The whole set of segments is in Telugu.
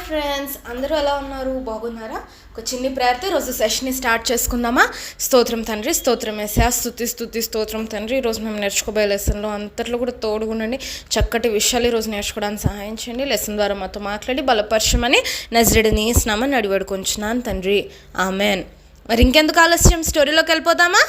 ఫ్రెండ్స్, అందరూ ఎలా ఉన్నారు? బాగున్నారా? ఒక చిన్ని ప్రేయర్తో ఈరోజు సెషన్ని స్టార్ట్ చేసుకుందామా? స్తోత్రం తండ్రి, స్తోత్రం యేసయ్యా, స్తుతి స్తోత్రం తండ్రి. ఈరోజు మేము నేర్చుకోబోయే లెసన్లో అంతట్లో కూడా తోడుగుండండి. చక్కటి విషయాలు ఈరోజు నేర్చుకోవడానికి సహాయం చేయండి. లెసన్ ద్వారా మాతో మాట్లాడి బలపరచమని నజరేయుడైన యేసు నామమున అడివేడుకొంచున్నాను తండ్రి, ఆమెన్. మరి ఇంకెందుకు ఆలస్యం, స్టోరీలోకి వెళ్ళిపోదామా?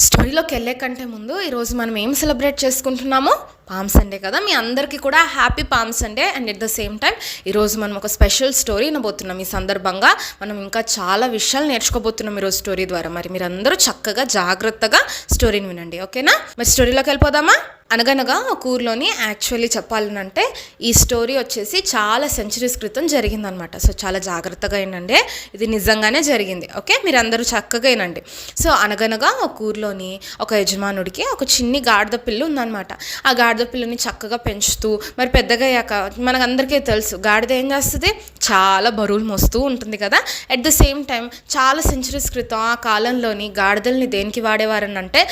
స్టోరీలోకి వెళ్ళే కంటే ముందు ఈరోజు మనం ఏం సెలబ్రేట్ చేసుకుంటున్నాము? పామ్ సండే కదా. మీ అందరికీ కూడా happy palm Sunday. And at the same time ఈరోజు మనం ఒక స్పెషల్ స్టోరీ వినబోతున్నాం. ఈ సందర్భంగా మనం ఇంకా చాలా విషయాలు నేర్చుకోబోతున్నాం ఈరోజు స్టోరీ ద్వారా. మరి మీరు అందరూ చక్కగా జాగ్రత్తగా స్టోరీని వినండి, ఓకేనా? మరి స్టోరీలోకి వెళ్ళిపోదామా? అనగనగా ఒక ఊర్లోని యాక్చువల్లీ చెప్పాలనంటే ఈ స్టోరీ వచ్చేసి చాలా సెంచరీస్ క్రితం జరిగిందనమాట. సో చాలా జాగ్రత్తగా వినండి, ఇది నిజంగానే జరిగింది, ఓకే? మీరు అందరూ చక్కగా వినండి. సో అనగనగా ఒక ఊర్లోని ఒక యజమానుడికి ఒక చిన్ని గాడిద పిల్ల ఉందన్నమాట. ఆ గాడిద పిల్లని చక్కగా పెంచుతూ మరి పెద్దగా అయ్యాక మనకందరికీ తెలుసు గాడిద ఏం చేస్తుంది, చాలా బరువులు మోస్తూ ఉంటుంది కదా. అట్ ద సేమ్ టైం చాలా సెంచరీస్ క్రితం ఆ కాలంలోని గాడిదల్ని దేనికి వాడేవారని అంటే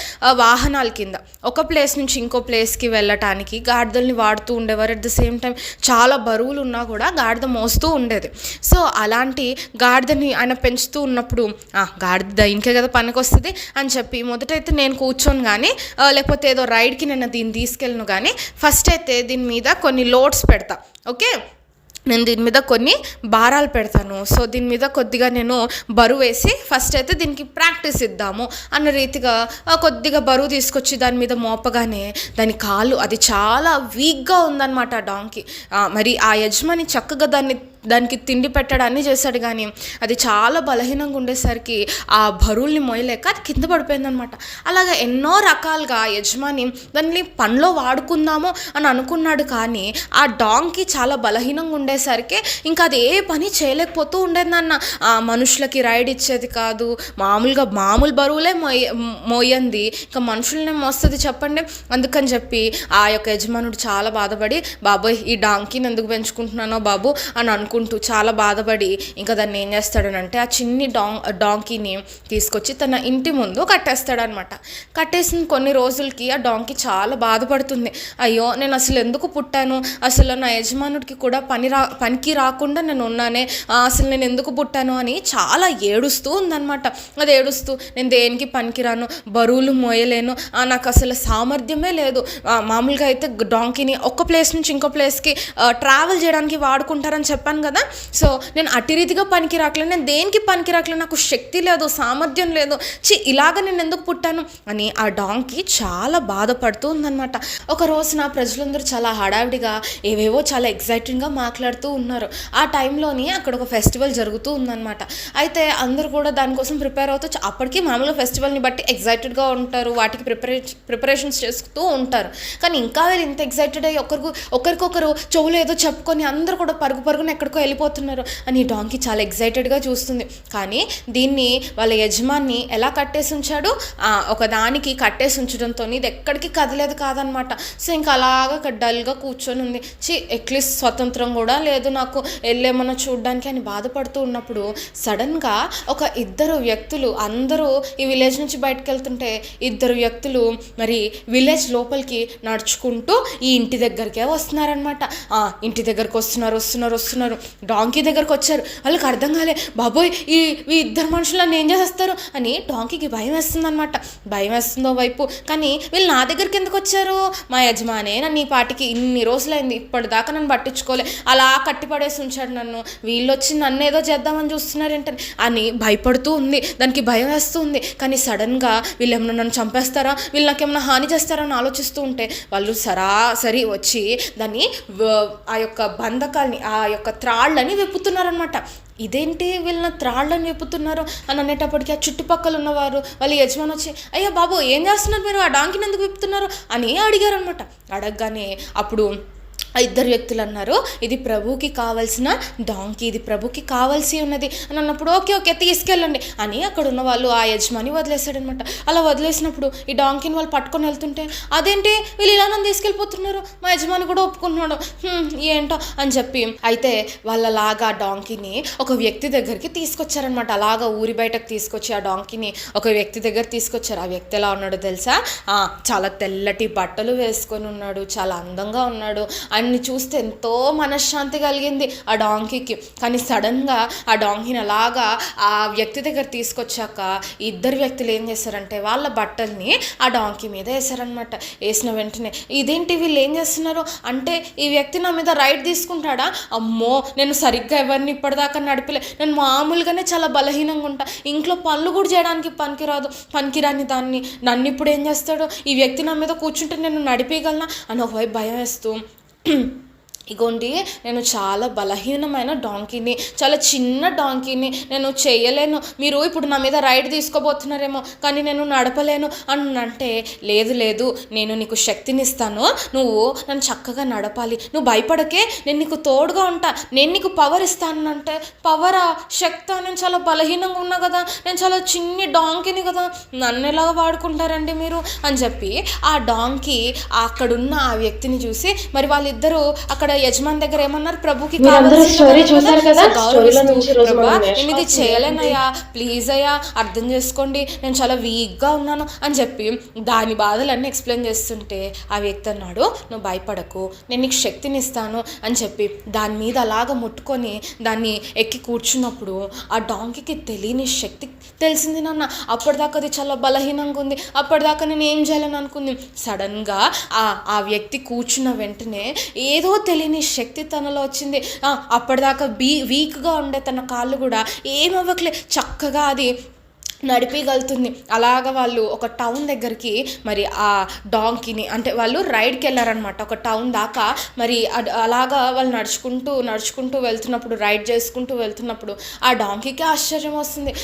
వాహనాల కింద ఒక ప్లేస్ నుంచి ఇంకో ప్లేస్కి వెళ్ళటానికి గాడిదల్ని వాడుతూ ఉండేవారు. అట్ ద సేమ్ టైం చాలా బరువులు ఉన్నా కూడా గాడిద మోస్తూ ఉండేది. సో అలాంటి గాడిదని ఆయన పెంచుతూ ఉన్నప్పుడు గాడిద ఇంకే కదా పనికి వస్తుంది అని చెప్పి మొదటైతే నేను కూర్చొని కానీ లేకపోతే ఏదో రైడ్కి నేను దీన్ని తీసుకెళ్ళను కానీ ఫస్ట్ అయితే దీని మీద కొన్ని లోడ్స్ పెడతా, ఓకే? నేను దీని మీద కొన్ని భారాలు పెడతాను. సో దీని మీద కొద్దిగా నేను బరువు వేసి ఫస్ట్ అయితే దీనికి ప్రాక్టీస్ ఇద్దాము అన్న రీతిగా కొద్దిగా బరువు తీసుకొచ్చి దాని మీద మోపగానే దాని కాలు అది చాలా వీక్గా ఉందన్నమాట ఆ డాంకి. మరి ఆ యజమాని చక్కగా దానికి తిండి పెట్టడాన్ని చేశాడు కానీ అది చాలా బలహీనంగా ఉండేసరికి ఆ బరువుల్ని మోయలేక అది కింద పడిపోయిందనమాట. అలాగా ఎన్నో రకాలుగా యజమాని దాన్ని పనిలో వాడుకుందాము అని అనుకున్నాడు కానీ ఆ డాంకి చాలా బలహీనంగా ఉండేసరికి ఇంకా అది ఏ పని చేయలేకపోతూ ఉండేదన్న. మనుషులకి రైడ్ ఇచ్చేది కాదు, మామూలు బరువులే మోయంది, ఇంకా మనుషులనే మోస్తుంది చెప్పండి. అందుకని చెప్పి ఆ యొక్క యజమానుడు చాలా బాధపడి, బాబోయ్ ఈ డాంకీని ఎందుకు పెంచుకుంటున్నానో బాబు అని అనుకుంటూ చాలా బాధపడి ఇంకా దాన్ని ఏం చేస్తాడనంటే ఆ చిన్ని డాంకీని తీసుకొచ్చి తన ఇంటి ముందు కట్టేస్తాడనమాట. కట్టేసిన కొన్ని రోజులకి ఆ డాంకీ చాలా బాధపడుతుంది. అయ్యో నేను అసలు ఎందుకు పుట్టాను, అసలు నా యజమానుడికి కూడా పనికి రాకుండా నేను ఉన్నానే, అసలు నేను ఎందుకు పుట్టాను అని చాలా ఏడుస్తూ ఉందన్నమాట. అది ఏడుస్తూ నేను దేనికి పనికిరాను, బరువులు మోయలేను, నాకు అసలు సామర్థ్యమే లేదు. మామూలుగా అయితే డాంకీని ఒక ప్లేస్ నుంచి ఇంకో ప్లేస్కి ట్రావెల్ చేయడానికి వాడుకుంటారని చెప్పాను కదా. సో నేను అటు రీతిగా పనికి రాకలేదు, నేను దేనికి పనికి రాకలేదు, నాకు శక్తి లేదు, సామర్థ్యం లేదు, ఇలాగ నేను ఎందుకు పుట్టాను అని ఆ డాంకీ చాలా బాధపడుతూ ఉందన్నమాట. ఒక రోజున ప్రజలందరూ చాలా హడావిడిగా ఏవేవో చాలా ఎగ్జైటింగ్గా మాట్లాడుతూ ఉన్నారు. ఆ టైంలోని అక్కడ ఒక ఫెస్టివల్ జరుగుతూ ఉందన్నమాట. అయితే అందరూ కూడా దానికోసం ప్రిపేర్ అవుతూ అప్పటికి మామూలుగా ఫెస్టివల్ని బట్టి ఎగ్జైటెడ్గా ఉంటారు, వాటికి ప్రిపరేషన్స్ చేస్తూ ఉంటారు. కానీ ఇంకా వీళ్ళు ఇంత ఎగ్జైటెడ్ అయ్యి ఒకరికొకరు చెవులు ఏదో చెప్పుకొని అందరూ కూడా పరుగున ఎక్కడికో వెళ్ళిపోతున్నారు అని డాంకీ చాలా ఎగ్జైటెడ్గా చూస్తుంది. కానీ దీన్ని వాళ్ళ యజమాని ఎలా కట్టేసి ఉంచాడు, ఒక దానికి కట్టేసి ఉంచడంతో ఇది ఎక్కడికి కదలేదు కాదనమాట. సో ఇంకా అలాగా డల్గా కూర్చొని ఉంది. అట్లీస్ట్ స్వతంత్రం కూడా లేదు నాకు, వెళ్ళేమన్నా చూడడానికి అని బాధపడుతూ ఉన్నప్పుడు సడన్గా ఒక ఇద్దరు వ్యక్తులు, అందరూ ఈ విలేజ్ నుంచి బయటకు వెళ్తుంటే ఇద్దరు వ్యక్తులు మరి విలేజ్ లోపలికి నడుచుకుంటూ ఈ ఇంటి దగ్గరికే వస్తున్నారనమాట. ఇంటి దగ్గరకు వస్తున్నారు డాంకీ దగ్గరకు వచ్చారు. వాళ్ళకి అర్థం కాలే, బాబోయ్ ఈ ఇద్దరు మనుషులను ఏం చేస్తారు అని డాంకీకి భయం వేస్తుంది అనమాట. భయం వేస్తుందో వైపు, కానీ వీళ్ళు నా దగ్గరికి ఎందుకు వచ్చారు, మా యజమానే నన్ను ఈ పాటికి ఇన్ని రోజులైంది ఇప్పటిదాకా నన్ను పట్టించుకోలే, అలా కట్టిపడేసి ఉంచాడు నన్ను, వీళ్ళు వచ్చి నన్ను ఏదో చేద్దామని చూస్తున్నారేంటని అని భయపడుతూ ఉంది. దానికి భయం వేస్తూ ఉంది. కానీ సడన్గా వీళ్ళు ఏమన్నా నన్ను చంపేస్తారా, వీళ్ళు నాకేమన్నా హాని చేస్తారా అని ఆలోచిస్తూ ఉంటే వాళ్ళు సరాసరి వచ్చి దాన్ని ఆ యొక్క బంధకాల్ని, ఆ యొక్క త్రాళ్ళని విప్పుతున్నారనమాట. ఇదేంటి వీళ్ళ త్రాళ్ళని విప్పుతున్నారు అని అనేటప్పటికీ ఆ చుట్టుపక్కల ఉన్నవారు వాళ్ళ యజమాని వచ్చి, అయ్యా బాబు ఏం చేస్తున్నారు మీరు, ఆ డాంకీని ఎందుకు విప్పుతున్నారు అని అడిగారు అనమాట. అడగగానే అప్పుడు ఆ ఇద్దరు వ్యక్తులు అన్నారు, ఇది ప్రభువుకి కావాల్సిన డాంకీ, ఇది ప్రభుకి కావాల్సి ఉన్నది అని అన్నప్పుడు ఓకే తీసుకెళ్ళండి అని అక్కడ ఉన్న వాళ్ళు ఆ యజమాని వదిలేశాడనమాట. అలా వదిలేసినప్పుడు ఈ డాంకీని వాళ్ళు పట్టుకొని వెళ్తుంటే, అదేంటి వీళ్ళు ఇలా నన్ను తీసుకెళ్ళిపోతున్నారు, మా యజమాని కూడా ఒప్పుకుంటున్నాడు, ఏంటో అని చెప్పి అయితే వాళ్ళలాగా ఆ డాంకీని ఒక వ్యక్తి దగ్గరికి తీసుకొచ్చారనమాట. అలాగా ఊరి బయటకు తీసుకొచ్చి ఆ డాంకీని ఒక వ్యక్తి దగ్గర తీసుకొచ్చారు. ఆ వ్యక్తి ఎలా ఉన్నాడో తెలుసా, చాలా తెల్లటి బట్టలు వేసుకొని ఉన్నాడు, చాలా అందంగా ఉన్నాడు. ఆయన ఆయన్ని చూస్తే ఎంతో మనశ్శాంతి కలిగింది ఆ డాంకీకి. కానీ సడన్గా ఆ డాంకీని అలాగా ఆ వ్యక్తి దగ్గర తీసుకొచ్చాక ఇద్దరు వ్యక్తులు ఏం చేశారంటే వాళ్ళ బట్టల్ని ఆ డాంకీ మీద వేసారనమాట. వేసిన వెంటనే ఇదేంటి వీళ్ళు ఏం చేస్తున్నారు అంటే, ఈ వ్యక్తి నా మీద రైడ్ తీసుకుంటాడా, అమ్మో నేను సరిగ్గా ఎవరిని ఇప్పటిదాకా నడిపలే, నేను మామూలుగానే చాలా బలహీనంగా ఉంటా, ఇంట్లో పనులు కూడా చేయడానికి పనికిరాని దాన్ని నన్ను ఇప్పుడు ఏం చేస్తాడు, ఈ వ్యక్తి నా మీద కూర్చుంటే నేను నడిపేయగలనా అని ఒకవైపు భయం వేస్తూ, ఇగోండి నేను చాలా బలహీనమైన డాంకీని, చాలా చిన్న డాంకీని, నేను చేయలేను, మీరు ఇప్పుడు నా మీద రైడ్ తీసుకోబోతున్నారేమో కానీ నేను నడపలేను అని అంటే, లేదు లేదు నేను నీకు శక్తిని ఇస్తాను, నువ్వు నన్ను చక్కగా నడపాలి, నువ్వు భయపడకే, నేను నీకు తోడుగా ఉంటా, నేను నీకు పవర్ ఇస్తాను అంటే, పవరా శక్తి, నేను చాలా బలహీనంగా ఉన్నా కదా, నేను చాలా చిన్ని డాంకీని కదా, నన్ను ఎలాగ వాడుకుంటారండి మీరు అని చెప్పి ఆ డాంకీ అక్కడున్న ఆ వ్యక్తిని చూసి, మరి వాళ్ళిద్దరూ అక్కడ యజమాని దగ్గర ఏమన్నారు, ప్రభుకి నేను ఇది చేయలేనయ్యా, ప్లీజ్ అయ్యా అర్థం చేసుకోండి, నేను చాలా వీక్గా ఉన్నాను అని చెప్పి దాని బాధలన్నీ ఎక్స్ప్లెయిన్ చేస్తుంటే ఆ వ్యక్తి అన్నాడు, నువ్వు భయపడకు, నేను నీకు శక్తిని ఇస్తాను అని చెప్పి దాని మీద అలాగ ముట్టుకొని దాన్ని ఎక్కి కూర్చున్నప్పుడు ఆ డాంకీకి తెలియని శక్తి తెలిసింది. నాన్న అప్పటిదాకా అది చాలా బలహీనంగా ఉంది, అప్పటిదాకా నేను ఏం చేయాలని అనుకుంది, సడన్గా ఆ వ్యక్తి కూర్చున్న వెంటనే ఏదో తెలియని శక్తి తనలో వచ్చింది. అప్పటిదాకా వీక్గా ఉండే తన కాళ్ళు కూడా ఏమవ్వట్లే, చక్కగా అది నడిపగలుగుతుంది. అలాగ వాళ్ళు ఒక టౌన్ దగ్గరికి మరి ఆ డాంకీని అంటే వాళ్ళు రైడ్కి వెళ్ళారనమాట ఒక టౌన్ దాకా. మరి అలాగా వాళ్ళు నడుచుకుంటూ వెళ్తున్నప్పుడు, రైడ్ చేసుకుంటూ వెళ్తున్నప్పుడు ఆ డాంకీకి ఆశ్చర్యం వస్తుంది,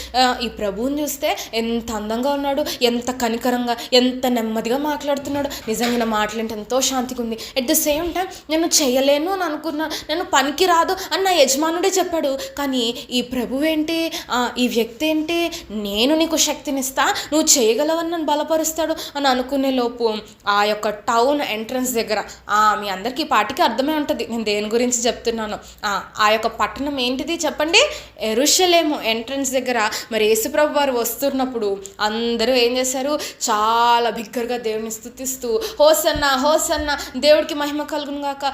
ఈ ప్రభువుని చూస్తే ఎంత అందంగా ఉన్నాడు, ఎంత కనికరంగా, ఎంత నెమ్మదిగా మాట్లాడుతున్నాడు, నిజంగా నా మాటలంటే ఎంతో శాంతిగా ఉంది, ఎట్ ద సేమ్ టైం నేను చేయలేను అని అనుకున్నా, నేను పనికి రాదు అని నా యజమానుడే చెప్పాడు, కానీ ఈ ప్రభువు ఏంటి, ఈ వ్యక్తి ఏంటి, నేను నీకు శక్తినిస్తా, నువ్వు చేయగలవని నన్ను బలపరుస్తాడు అని అనుకునే లోపు ఆ యొక్క టౌన్ ఎంట్రన్స్ దగ్గర, మీ అందరికీ ఈ పాటికి అర్థమై ఉంటుంది నేను దేని గురించి చెప్తున్నాను, ఆ యొక్క పట్టణం ఏంటిది చెప్పండి, యెరూషలేము ఎంట్రన్స్ దగ్గర మరి యేసుప్రభు వారు వస్తున్నప్పుడు అందరూ ఏం చేశారు, చాలా బిగ్గరగా దేవుని స్తుతిస్తూ హోసన్నా హోసన్నా, దేవుడికి మహిమ కలుగును గాక,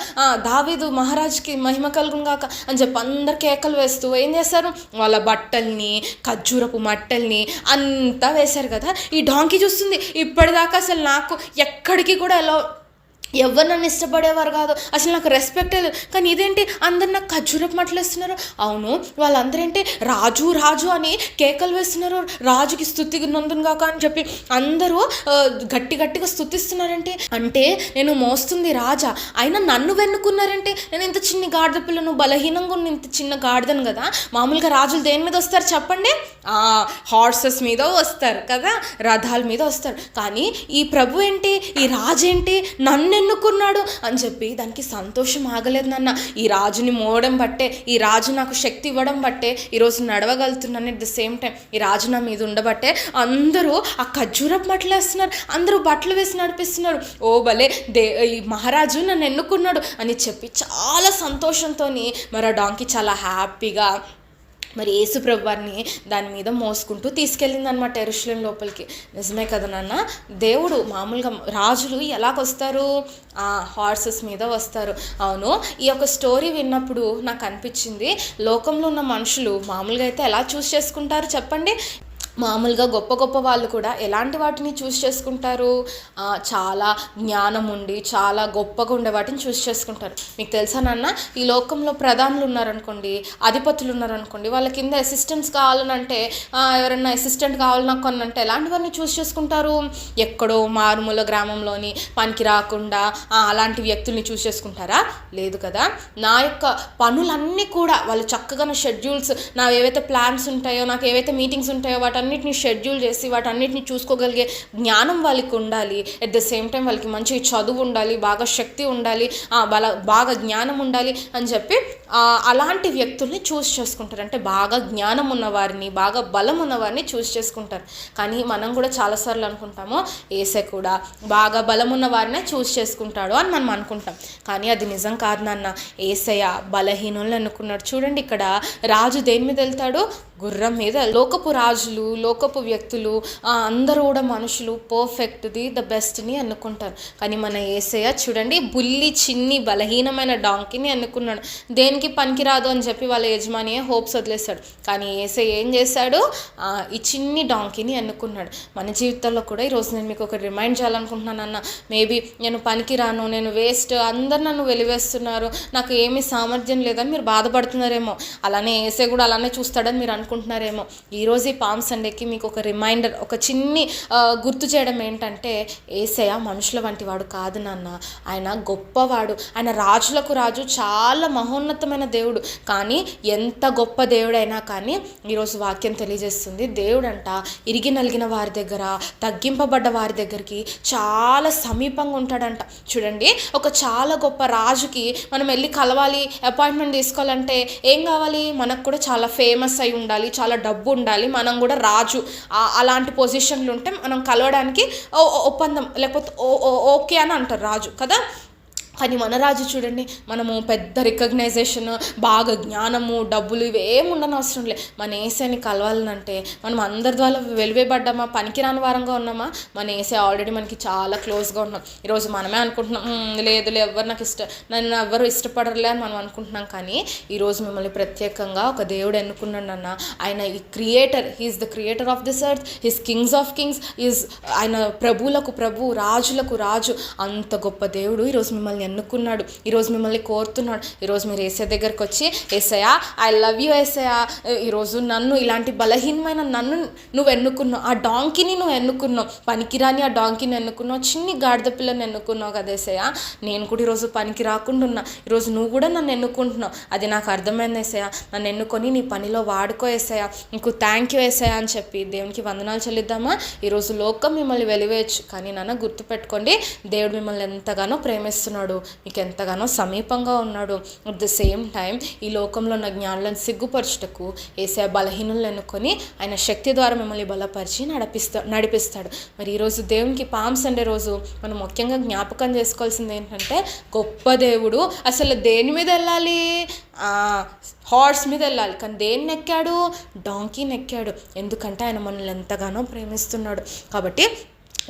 దావీదు మహారాజుకి మహిమ కలుగును గాక అని చెప్పి అందరు కేకలు వేస్తూ ఏం చేశారు, వాళ్ళ బట్టల్ని ఖర్జూరపు మట్టల్ని అంతా వేశారు కదా. ఈ డాంకీ చూస్తుంది, ఇప్పటిదాకా అసలు నాకు ఎక్కడికి కూడా ఎవరు నన్ను ఇష్టపడేవారు కాదు, అసలు నాకు రెస్పెక్ట్ లేదు, కానీ ఇదేంటి అందరు నాకు ఖర్జూరపు మట్టలు వేస్తున్నారు, అవును వాళ్ళందరూ ఏంటి రాజు రాజు అని కేకలు వేస్తున్నారు, రాజుకి స్తుతి నందును గాక అని చెప్పి అందరూ గట్టిగా స్తుతిస్తున్నారంటే, అంటే నేను మోస్తుంది రాజా, అయినా నన్ను వెన్నుకున్నారంటే, నేను ఇంత చిన్న గాడిద పిల్లను, బలహీనంగా ఉన్న ఇంత చిన్న గాడిదను కదా, మామూలుగా రాజులు దేని మీద వస్తారు చెప్పండి, హార్సెస్ మీద వస్తారు కదా, రథాల మీద వస్తారు, కానీ ఈ ప్రభు ఏంటి, ఈ రాజు ఏంటి నన్ను ఎన్నుకున్నాడు అని చెప్పి దానికి సంతోషం ఆగలేదు. నాన్న ఈ రాజుని మోవడం బట్టే, ఈ రాజు నాకు శక్తి ఇవ్వడం బట్టే ఈరోజు నడవగలుగుతున్నాను, ఎట్ ద సేమ్ టైం ఈ రాజు నా మీద ఉండబట్టే అందరూ ఆ ఖర్జూరపు బట్టలు వేస్తున్నారు, అందరూ బట్టలు వేసి నడిపిస్తున్నారు, ఓ భలే ఈ మహారాజు నన్ను ఎన్నుకున్నాడు అని చెప్పి చాలా సంతోషంతో మరి ఆ డాంకీ చాలా హ్యాపీగా మరి యేసుప్రభు వారిని దాని మీద మోసుకుంటూ తీసుకెళ్ళింది అనమాట యెరూషలేం లోపలికి. నిజమే కదా నాన్న, దేవుడు మామూలుగా రాజులు ఎలాగొస్తారు, హార్సెస్ మీద వస్తారు. అవును, ఈ యొక్క స్టోరీ విన్నప్పుడు నాకు అనిపించింది, లోకంలో ఉన్న మనుషులు మామూలుగా అయితే ఎలా చూస్ చేసుకుంటారు చెప్పండి, మామూలుగా గొప్ప వాళ్ళు కూడా ఎలాంటి వాటిని చూస్ చేసుకుంటారు, చాలా జ్ఞానం ఉండి చాలా గొప్పగా ఉండే వాటిని చూస్ చేసుకుంటారు. మీకు తెలుసా నాన్న, ఈ లోకంలో ప్రధానులు ఉన్నారనుకోండి, అధిపతులు ఉన్నారనుకోండి, వాళ్ళ కింద అసిస్టెంట్స్ కావాలనంటే, ఎవరైనా అసిస్టెంట్ కావాలి నాకు అనంటే ఎలాంటి వారిని చూస్ చేసుకుంటారు, ఎక్కడో మారుమూల గ్రామంలోని పనికి రాకుండా అలాంటి వ్యక్తుల్ని చూస్ చేసుకుంటారా, లేదు కదా. నా యొక్క పనులన్నీ కూడా వాళ్ళు చక్కగా నా షెడ్యూల్స్, నా ఏవైతే ప్లాన్స్ ఉంటాయో, నాకు ఏవైతే మీటింగ్స్ ఉంటాయో వాటన్నిటిని షెడ్యూల్ చేసి వాటన్నిటిని చూసుకోగలిగే జ్ఞానం వాళ్ళకి ఉండాలి, ఎట్ ద సేమ్ టైం వాళ్ళకి మంచి చదువు ఉండాలి, బాగా శక్తి ఉండాలి, బాగా జ్ఞానం ఉండాలి అని చెప్పి అలాంటి వ్యక్తుల్ని చూస్ చేసుకుంటారు. అంటే బాగా జ్ఞానం ఉన్నవారిని, బాగా బలం ఉన్నవారిని చూస్ చేసుకుంటారు. కానీ మనం కూడా చాలాసార్లు అనుకుంటాము యేసయ్య కూడా బాగా బలం ఉన్న వారినే చూస్ చేసుకుంటాడు అని మనం అనుకుంటాం. కానీ అది నిజం కాదు నాన్న. యేసయ్య బలహీనులను ఎన్నుకున్నాడు. చూడండి, ఇక్కడ రాజు దేని మీద వెళ్తాడు? గుర్రం మీద. లోకపు రాజులు, లోకపు వ్యక్తులు అందరూ కూడా మనుషులు పర్ఫెక్ట్ది, ద బెస్ట్ని ఎన్నుకుంటారు. కానీ మన యేసయ్య చూడండి, బుల్లి చిన్ని బలహీనమైన డాంకీని ఎన్నుకున్నాడు. దేనికి పనికిరాదు అని చెప్పి వాళ్ళ యజమానియే హోప్స్ వదిలేశాడు. కానీ యేసయ్య ఏం చేశాడు? ఈ చిన్ని డాంకీని ఎన్నుకున్నాడు. మన జీవితంలో కూడా ఈరోజు నేను మీకు ఒక రిమైండ్ చేయాలనుకుంటున్నాను అన్న. మేబీ నేను పనికిరాను, నేను వేస్ట్, అందరు నన్ను వెలివేస్తున్నారు, నాకు ఏమీ సామర్థ్యం లేదని మీరు బాధపడుతున్నారేమో. అలానే యేసయ్య కూడా అలానే చూస్తాడని మీరు అనుకుంటున్నారేమో. ఈరోజు ఈ పామ్ సండేకి మీకు ఒక రిమైండర్, ఒక చిన్ని గుర్తు చేయడం ఏంటంటే, యేసయ్య మనుషుల వంటి వాడు కాదు నాన్న. ఆయన గొప్పవాడు, ఆయన రాజులకు రాజు, చాలా మహోన్నతమైన దేవుడు. కానీ ఎంత గొప్ప దేవుడైనా కానీ ఈరోజు వాక్యం తెలియజేస్తుంది, దేవుడంట ఇరిగి నలిగిన వారి దగ్గర, తగ్గింపబడ్డ వారి దగ్గరికి చాలా సమీపంగా ఉంటాడంట. చూడండి, ఒక చాలా గొప్ప రాజుకి మనం వెళ్ళి కలవాలి, అపాయింట్మెంట్ తీసుకోవాలంటే ఏం కావాలి? మనకు కూడా చాలా ఫేమస్ అయి ఉండాలి, చాలా డబ్బు ఉండాలి, మనం కూడా రాజు అలాంటి పొజిషన్లు ఉంటే మనం కలవడానికి ఒప్పందం లేకపోతే ఓకే అని అంటారు రాజు కదా. కానీ మన రాజు చూడండి, మనము పెద్ద రికగ్నైజేషన్, బాగా జ్ఞానము, డబ్బులు ఇవేమి ఉండని అవసరం లేదు. మన యేసయ్యని కలవాలనంటే మనం అందరి ద్వారా వెలివేయబడ్డామా, పనికిరాని వారంగా ఉన్నామా? మన యేసయ్య ఆల్రెడీ మనకి చాలా క్లోజ్గా ఉన్నాం. ఈరోజు మనమే అనుకుంటున్నాం, లేదు ఎవరు నాకు నన్ను ఎవరు ఇష్టపడరులే అని మనం అనుకుంటున్నాం. కానీ ఈరోజు మిమ్మల్ని ప్రత్యేకంగా ఒక దేవుడు ఎన్నుకున్నాడు అన్న. ఆయన ఈ creator, he's the creator of this earth, he's kings of kings, ఆయన ప్రభువులకు ప్రభు, రాజులకు రాజు. అంత గొప్ప దేవుడు ఈరోజు మిమ్మల్ని ఎన్నుకున్నాడు. ఈరోజు మిమ్మల్ని కోరుతున్నాడు. ఈరోజు మీరు యేసయ్య దగ్గరికి వచ్చి, యేసయ్య ఐ లవ్ యూ యేసయ్య, ఈరోజు నన్ను, ఇలాంటి బలహీనమైన నన్ను నువ్వు ఎన్నుకున్నావు, ఆ డాంకీని నువ్వు ఎన్నుకున్నావు, పనికిరాని ఆ డాంకీని ఎన్నుకున్నావు, చిన్ని గాడిద పిల్లని ఎన్నుకున్నావు కదా యేసయ్య. నేను కూడా ఈరోజు పనికి రాకుండా ఉన్నా, ఈరోజు నువ్వు కూడా నన్ను ఎన్నుకుంటున్నావు, అది నాకు అర్థమైంది యేసయ్య. నన్ను ఎన్నుకొని నీ పనిలో వాడుకో యేసయ్య, నీకు థ్యాంక్ యూ యేసయ్య అని చెప్పి దేవునికి వందనాలు చెల్లిద్దామా? ఈరోజు లోకం మిమ్మల్ని వెలివేయచ్చు, కానీ నాన్న గుర్తుపెట్టుకోండి, దేవుడు మిమ్మల్ని ఎంతగానో ప్రేమిస్తున్నాడు, మీకు ఎంతగానో సమీపంగా ఉన్నాడు. అట్ ద సేమ్ టైం ఈ లోకంలో ఉన్న జ్ఞానులను సిగ్గుపరచుటకు యేసయ్య బలహీనులను ఎన్నుకొని ఆయన శక్తి ద్వారా మిమ్మల్ని బలపరిచి నడిపిస్తాడు. మరి ఈరోజు దేవునికి పామ్ సండే రోజు మనం ముఖ్యంగా జ్ఞాపకం చేసుకోవాల్సింది ఏంటంటే, గొప్ప దేవుడు అసలు దేని మీద వెళ్ళాలి? హార్స్ మీద వెళ్ళాలి, కానీ దేన్ని ఎక్కాడు? డాంకీని ఎక్కాడు. ఎందుకంటే ఆయన మనల్ని ఎంతగానో ప్రేమిస్తున్నాడు. కాబట్టి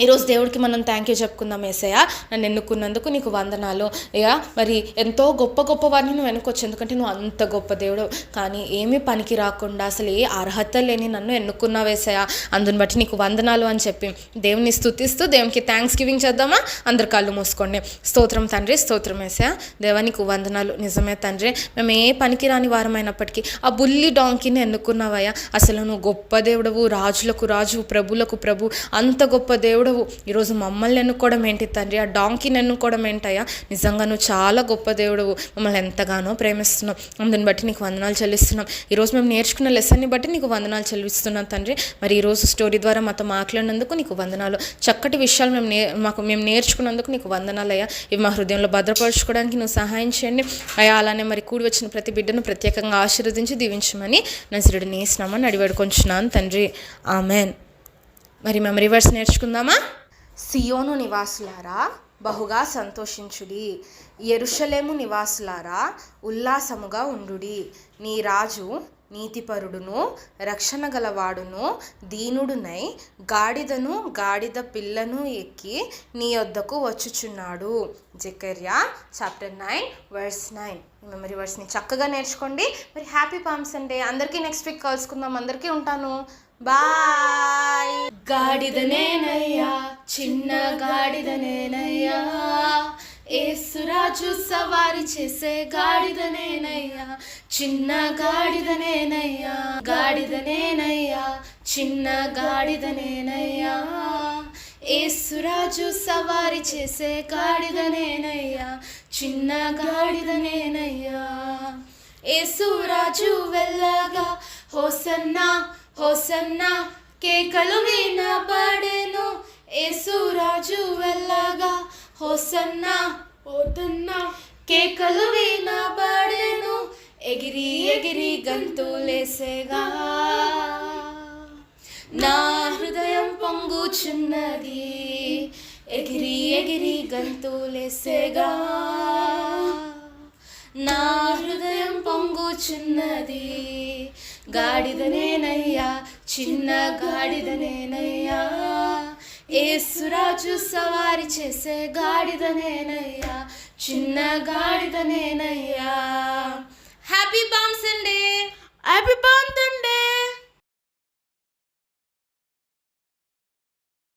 ఈరోజు దేవుడికి మనం థ్యాంక్ యూ చెప్పుకుందాం. యేసయ్య నన్ను ఎన్నుకున్నందుకు నీకు వందనాలు. ఇక మరి ఎంతో గొప్ప గొప్ప వారిని నువ్వు వెనుకొచ్చు, ఎందుకంటే నువ్వు అంత గొప్ప దేవుడు. కానీ ఏమీ పనికి రాకుండా, అసలు ఏ అర్హత లేని నన్ను ఎన్నుకున్నావు యేసయ్య, అందుని బట్టి నీకు వందనాలు అని చెప్పి దేవుని స్తుతిస్తూ దేవునికి థ్యాంక్స్ గివింగ్ చేద్దామా? అందరు కళ్ళు మూసుకోండి. స్తోత్రం తండ్రి, స్తోత్రం యేసయ్య, దేవా నీకు వందనాలు. నిజమే తండ్రి, మేము ఏ పనికి రాని వారమైనప్పటికీ ఆ బుల్లి డాంకీని ఎన్నుకున్నావయ్యా. అసలు నువ్వు గొప్ప దేవుడవు, రాజులకు రాజు, ప్రభులకు ప్రభు, అంత గొప్ప దేవుడు. ఈరోజు మమ్మల్ని ఎన్నుకోవడం ఏంటి తండ్రి? ఆ డాంకీని ఎన్నుకోవడం ఏంటయ్యా? నిజంగా నువ్వు చాలా గొప్ప దేవుడు, మమ్మల్ని ఎంతగానో ప్రేమిస్తున్నావు, అందుని బట్టి నీకు వందనాలు చెల్లిస్తున్నాం. ఈరోజు మేము నేర్చుకున్న లెసన్ని బట్టి నీకు వందనాలు చెల్లిస్తున్నాం తండ్రి. మరి ఈరోజు స్టోరీ ద్వారా మాతో మాట్లాడినందుకు నీకు వందనాలు. చక్కటి విషయాలు మేము నేర్చుకున్నందుకు నీకు వందనాలయ్యా. ఇవి మా హృదయంలో భద్రపరచుకోవడానికి నువ్వు సహాయం చేయండి అయ్యా. అలానే మరి కూడి వచ్చిన ప్రతి బిడ్డను ప్రత్యేకంగా ఆశీర్వదించి దీవించమని నజరుడిని యేసునామమున అడిగి వేడుకొంచున్నాను తండ్రి, ఆమెన్. మరి మేము రివర్స్ నేర్చుకుందామా? సియోను నివాసులారా బహుగా సంతోషించుడి, యెరూషలేము నివాసులారా ఉల్లాసముగా ఉండుడి. నీ రాజు నీతిపరుడును రక్షణ గలవాడును దీనుడునై గాడిదను గాడిద పిల్లను ఎక్కి నీ యొద్దకు వచ్చుచున్నాడు. జెకర్యా చాప్టర్ 9 verse 9. ఈ మెమరీ వర్స్ని చక్కగా నేర్చుకోండి. మరి హ్యాపీ పామ్ సండే. అందరికీ నెక్స్ట్ వీక్ కలుసుకుందాం. అందరికీ ఉంటాను. బాయ్. గాడిదనేనయ్యా, చిన్న గాడిదనేనయ్యా, యేసురాజు సవారి చేసే గాడిదనేనయ్యా, చిన్న గాడిదనేనయ్యా, గాడిదనేనయ్యా, చిన్న గాడిదనేనయ్యా, యేసురాజు సవారి చేసే గాడిదనేనయ్యా, చిన్న గాడిదనేనయ్యా. యేసురాజు వెళ్ళగా హోసన్నా హోసన్నా కేకలు వినబడెను. యేసురాజు వెళ్ళగా హోసన్నా హోసన్నా కేకలు వినబడెను. ఎగిరి ఎగిరి గంతులేసేగా నా హృదయం పొంగుచున్నది ఎగిరి ఎగిరి గంతులేసేగా నా హృదయం పొంగుచున్నది గాడిదనేనయ్యా చిన్న గాడిదనేనయ్యా యేసురాజు సవారి చేసే గాడిదనేనయ్యా చిన్న గాడిదనేనయ్యా హ్యాపీ పామ్